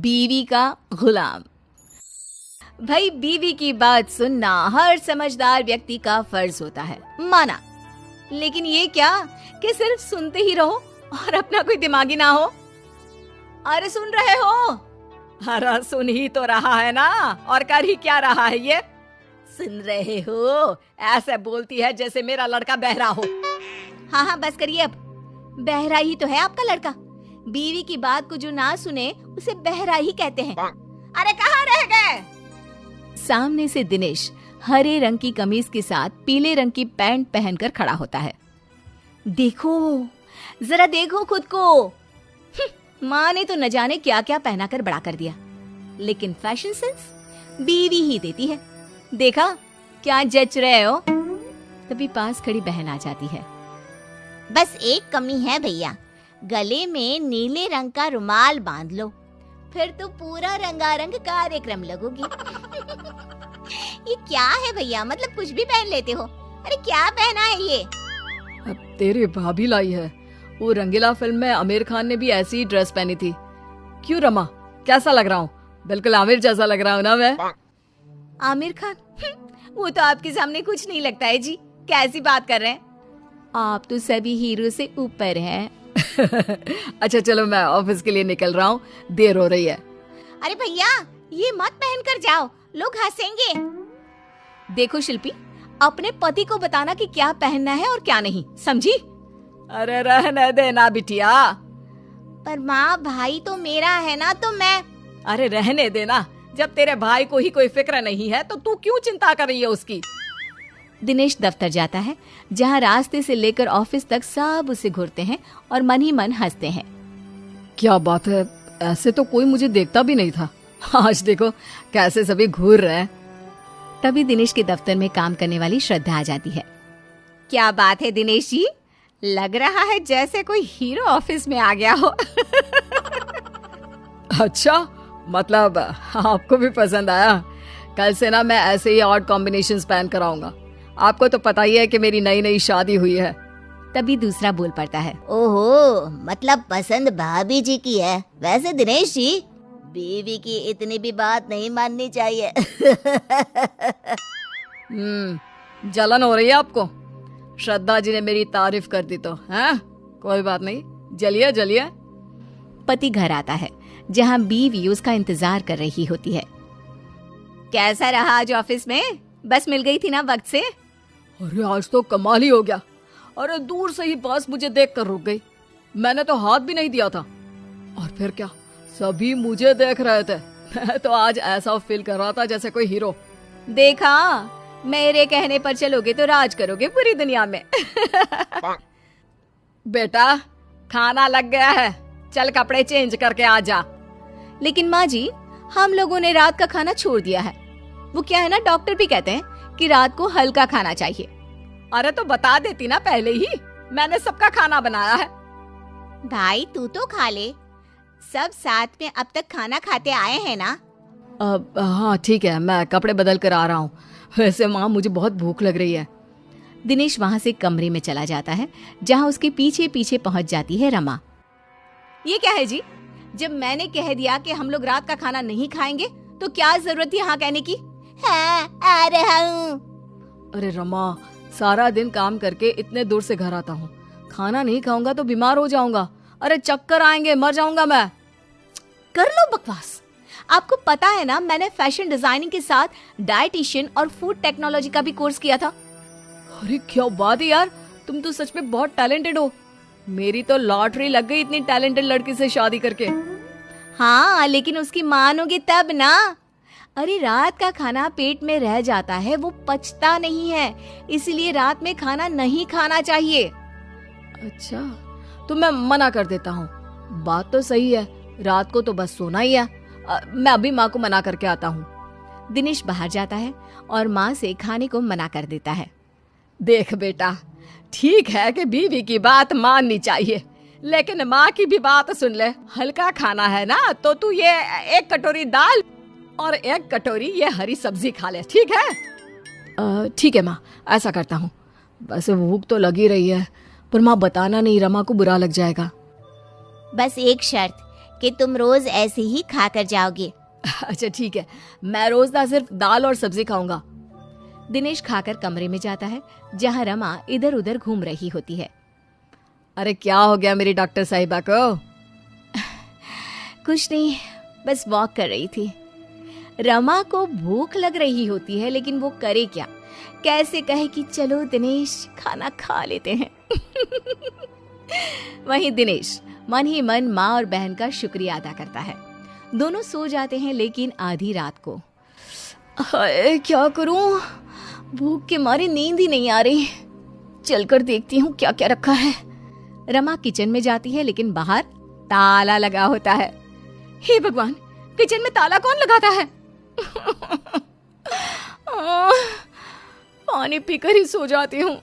बीवी का गुलाम। भाई, बीवी की बात सुनना हर समझदार व्यक्ति का फर्ज होता है, माना। लेकिन ये क्या कि सिर्फ सुनते ही रहो और अपना कोई दिमागी ना हो। अरे सुन रहे हो? अरे सुन ही तो रहा है ना, और कर ही क्या रहा है ये? सुन रहे हो? ऐसे बोलती है जैसे मेरा लड़का बहरा हो। हाँ हाँ बस करिए अब। बहरा ही तो है आपका लड़का। बीवी की बात को जो ना सुने उसे बहरा ही कहते हैं। अरे कहाँ रह गए? सामने से दिनेश हरे रंग की कमीज के साथ पीले रंग की पैंट पहनकर खड़ा होता है। देखो, जरा देखो खुद को। माँ ने तो न जाने क्या क्या पहनाकर बड़ा कर दिया, लेकिन फैशन सेंस बीवी ही देती है। देखा क्या जच रहे हो? तभी पास खड़ी बहन आ जाती है। बस एक कमी है भैया, गले में नीले रंग का रुमाल बांध लो, फिर तो पूरा रंगारंग कार्यक्रम लगोगी। ये क्या है भैया, मतलब कुछ भी पहन लेते हो? अरे क्या पहना है ये? अब तेरी भाभी लाई है। वो रंगीला फिल्म में आमिर खान ने भी ऐसी ही ड्रेस पहनी थी। क्यों रमा, कैसा लग रहा हूँ? बिल्कुल आमिर जैसा लग रहा हूँ ना मैं? आमिर खान? वो तो आपके सामने कुछ नहीं लगता है जी। कैसी बात कर रहे हैं आप? तो सभी हीरो से ऊपर हैं। अच्छा चलो, मैं ऑफिस के लिए निकल रहा हूँ, देर हो रही है। अरे भैया, ये मत पहन कर जाओ, लोग हंसेंगे। देखो शिल्पी, अपने पति को बताना कि क्या पहनना है और क्या नहीं, समझी? अरे रहने देना बिटिया। पर माँ, भाई तो मेरा है ना, तो मैं। अरे रहने देना, जब तेरे भाई को ही कोई फिक्र नहीं है तो तू क्यों चिंता कर रही है उसकी? दिनेश दफ्तर जाता है, जहाँ रास्ते से लेकर ऑफिस तक सब उसे घूरते हैं और मन ही मन हंसते हैं। क्या बात है, ऐसे तो कोई मुझे देखता भी नहीं था। आज देखो कैसे सभी घूर रहे हैं। तभी दिनेश के दफ्तर में काम करने वाली श्रद्धा आ जाती है। क्या बात है दिनेश जी, लग रहा है जैसे कोई हीरो ऑफिस में आ गया हो। अच्छा, मतलब आपको भी पसंद आया? कल से ना मैं ऐसे ही ऑड कॉम्बिनेशंस पहन कर आऊंगा। आपको तो पता ही है कि मेरी नई नई शादी हुई है। तभी दूसरा बोल पड़ता है। ओहो, मतलब पसंद भाभी जी की है। वैसे दिनेश जी, बीवी की इतनी भी बात नहीं माननी चाहिए। जलन हो रही है आपको? श्रद्धा जी ने मेरी तारीफ कर दी तो हैं? कोई बात नहीं, जलिए जलिए। पति घर आता है, जहाँ बीवी उसका इंतजार कर रही होती है। कैसा रहा आज ऑफिस में? बस मिल गई थी ना वक्त से? अरे आज तो कमाल ही हो गया। अरे दूर से ही बस मुझे देखकर रुक गई। मैंने तो हाथ भी नहीं दिया था। और फिर क्या, सभी मुझे देख रहे थे। मैं तो आज ऐसा फील कर रहा था जैसे कोई हीरो। देखा, मेरे कहने पर चलोगे तो राज करोगे पूरी दुनिया में। बेटा, खाना लग गया है, चल कपड़े चेंज करके आ जा। लेकिन माँ जी, हम लोगों ने रात का खाना छोड़ दिया है। वो क्या है ना, डॉक्टर भी कहते हैं कि रात को हल्का खाना चाहिए। अरे तो बता देती ना पहले ही, मैंने सबका खाना बनाया है। भाई तू तो खा ले, सब साथ में अब तक खाना खाते आए हैं ना। हाँ ठीक है, मैं कपड़े बदल कर आ रहा हूँ। वैसे माँ, मुझे बहुत भूख लग रही है। दिनेश वहाँ से कमरे में चला जाता है, जहाँ उसके पीछे पीछे पहुँच जाती है रमा। ये क्या है जी, जब मैंने कह दिया कि हम लोग रात का खाना नहीं खाएंगे तो क्या जरूरत थी हाँ कहने की? हाँ, आ रहा हूँ। अरे रमा, सारा दिन काम करके इतने दूर से घर आता हूँ, खाना नहीं खाऊंगा तो बीमार हो जाऊंगा। अरे चक्कर आएंगे, मर जाऊंगा मैं। कर लो बकवास। आपको पता है ना, मैंने फैशन डिजाइनिंग के साथ डाइटिशियन और फूड टेक्नोलॉजी का भी कोर्स किया था। अरे क्या बात है यार, तुम तो सच में बहुत टैलेंटेड हो। मेरी तो लॉटरी लग गई इतनी टैलेंटेड लड़की से शादी करके। हाँ, लेकिन उसकी मानोगे तब ना। अरे रात का खाना पेट में रह जाता है, वो पचता नहीं है, इसलिए रात में खाना नहीं खाना चाहिए। अच्छा, तो मैं मना कर देता हूँ। बात तो सही है, रात को तो बस सोना ही है। मैं अभी माँ को मना करके आता हूँ। दिनेश बाहर जाता है और माँ से खाने को मना कर देता है। देख बेटा, ठीक है कि बीवी की बात माननी चाहिए, लेकिन माँ की भी बात सुन ले। हल्का खाना है ना, तो तू ये 1 कटोरी दाल और 1 कटोरी ये हरी सब्जी खा ले, ठीक है? ठीक है माँ, ऐसा करता हूँ। बस भूख तो लगी रही है, पर माँ बताना नहीं, रमा को बुरा लग जाएगा। बस एक शर्त कि तुम रोज ऐसे ही खाकर जाओगे। अच्छा ठीक है, मैं रोज ना सिर्फ दाल और सब्जी खाऊंगा। दिनेश खाकर कमरे में जाता है जहाँ रमा इधर उधर घूम रही होती है। अरे क्या हो गया मेरी डॉक्टर साहिबा को? कुछ नहीं, बस वॉक कर रही थी। रमा को भूख लग रही होती है, लेकिन वो करे क्या? कैसे कहे कि चलो दिनेश खाना खा लेते हैं। वहीं दिनेश मन ही मन माँ और बहन का शुक्रिया अदा करता है। दोनों सो जाते हैं, लेकिन आधी रात को। हाय क्या करूं, भूख के मारे नींद ही नहीं आ रही। चलकर देखती हूँ क्या क्या रखा है। रमा किचन में जाती है, लेकिन बाहर ताला लगा होता है। हे भगवान, किचन में ताला कौन लगाता है? पानी पीकर ही सो जाती हूँ।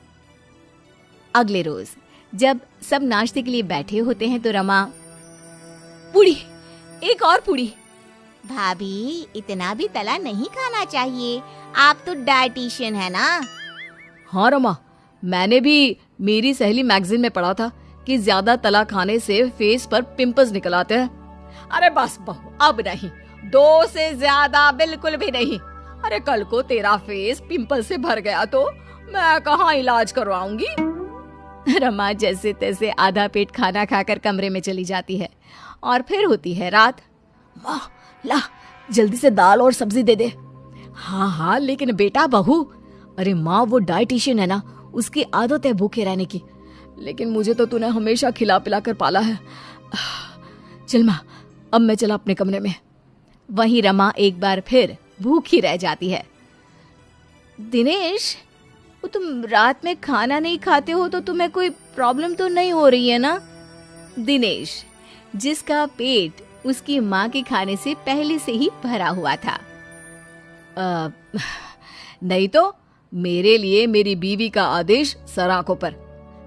अगले रोज जब सब नाश्ते के लिए बैठे होते हैं तो रमा, पूड़ी, एक और पूड़ी। भाभी इतना भी तला नहीं खाना चाहिए, आप तो डाइटिशियन है ना। हाँ रमा, मैंने भी मेरी सहेली मैगजीन में पढ़ा था कि ज्यादा तला खाने से फेस पर पिंपल्स निकल आते हैं। अरे बस बहू, अब नहीं, 2 से ज्यादा बिल्कुल भी नहीं। अरे कल को तेरा फेस पिंपल से भर गया तो मैं कहाँ इलाज करवाऊंगी? रमा जैसे तैसे आधा पेट खाना खाकर कमरे में चली जाती है और फिर होती है रात। माँ ला, जल्दी से दाल और सब्जी दे दे। हाँ हाँ, लेकिन बेटा बहू, अरे माँ वो डाइटिशियन है ना, उसकी आदत है भूखे रहने की, लेकिन मुझे तो तूने हमेशा खिला पिला कर पाला है। चल माँ, अब मैं चला अपने कमरे में। वहीं रमा एक बार फिर भूखी रह जाती है। दिनेश, वो तुम रात में खाना नहीं खाते हो तो तुम्हें कोई प्रॉब्लम तो नहीं हो रही है ना? दिनेश, जिसका पेट उसकी माँ के खाने से पहले से ही भरा हुआ था। नहीं तो मेरे लिए मेरी बीवी का आदेश सर आंखों पर।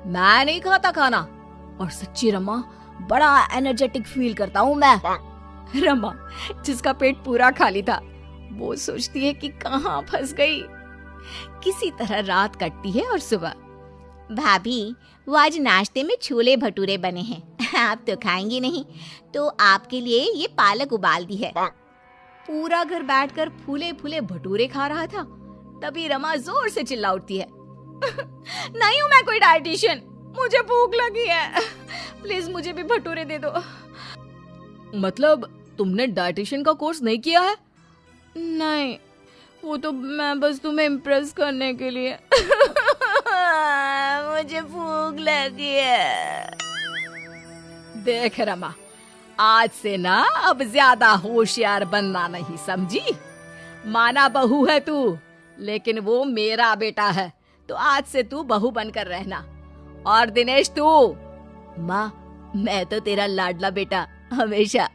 मैं नहीं खाता खाना, और सच्ची रमा बड़ा एनर्जेटिक फील करता हूँ मैं। रमा जिसका पेट पूरा खाली था, वो सोचती है कि कहाँ फंस गई। किसी तरह रात कटती है और सुबह, भाभी वो आज नाश्ते में छोले भटूरे बने हैं, आप तो खाएंगी नहीं, तो आपके लिए ये पालक उबाल दी है। पूरा घर बैठकर फूले फूले भटूरे खा रहा था, तभी रमा जोर से चिल्ला उठती है। नहीं हूँ मैं कोई डाइटिशियन, मुझे भूख लगी है, प्लीज मुझे भी भटूरे दे दो। मतलब तुमने डाइटिशियन का कोर्स नहीं किया है? नहीं, वो तो मैं बस तुम्हें इम्प्रेस करने के लिए। मुझे भूख लगी है। देख रमा, आज से ना अब ज्यादा होशियार बनना नहीं, समझी? माना बहू है तू, लेकिन वो मेरा बेटा है, तो आज से तू बहू बनकर रहना। और दिनेश तू, माँ मैं तो तेरा लाडला बेटा हमेशा